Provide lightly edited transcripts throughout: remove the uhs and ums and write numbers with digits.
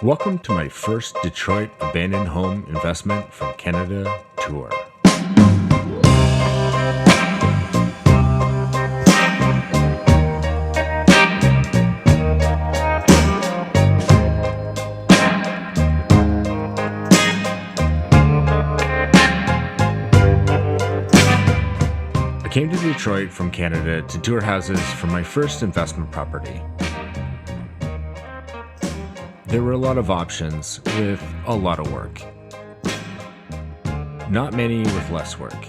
Welcome to my first Detroit abandoned home investment from Canada tour. I came to Detroit from Canada to tour houses for my first investment property. There were a lot of options with a lot of work. Not many with less work.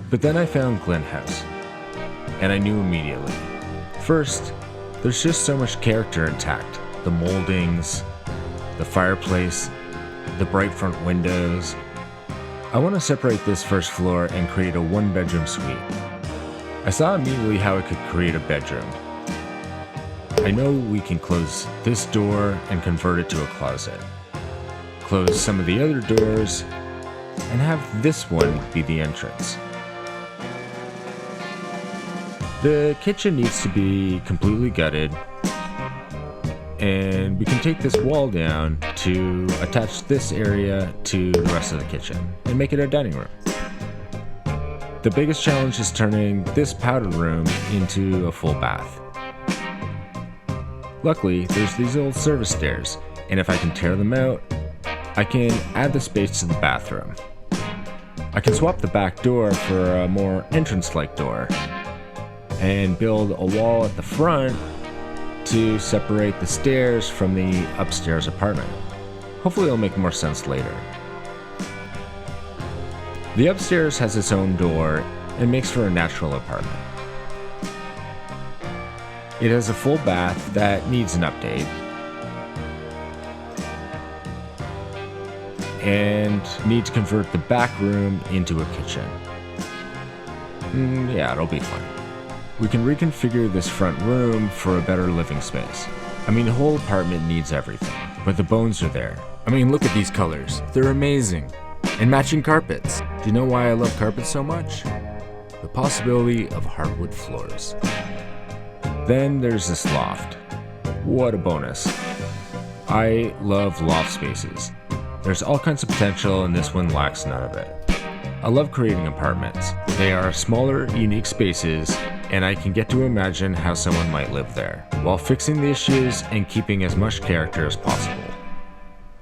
But then I found Glen House, and I knew immediately. First, there's just so much character intact. The moldings, the fireplace, the bright front windows. I want to separate this first floor and create a one-bedroom suite. I saw immediately how I could create a bedroom. I know we can close this door and convert it to a closet. Close some of the other doors and have this one be the entrance. The kitchen needs to be completely gutted, and we can take this wall down to attach this area to the rest of the kitchen and make it a dining room. The biggest challenge is turning this powder room into a full bath. Luckily, there's these old service stairs, and if I can tear them out, I can add the space to the bathroom. I can swap the back door for a more entrance-like door, and build a wall at the front to separate the stairs from the upstairs apartment. Hopefully it'll make more sense later. The upstairs has its own door and makes for a natural apartment. It has a full bath that needs an update, and need to convert the back room into a kitchen. Yeah, it'll be fine. We can reconfigure this front room for a better living space. I mean, the whole apartment needs everything, but the bones are there. I mean, look at these colors. They're amazing. And matching carpets. Do you know why I love carpets so much? The possibility of hardwood floors. Then there's this loft. What a bonus. I love loft spaces. There's all kinds of potential, and this one lacks none of it. I love creating apartments. They are smaller, unique spaces, and I can get to imagine how someone might live there, while fixing the issues and keeping as much character as possible.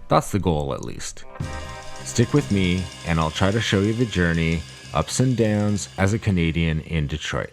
That's the goal, at least. Stick with me, and I'll try to show you the journey, ups and downs, as a Canadian in Detroit.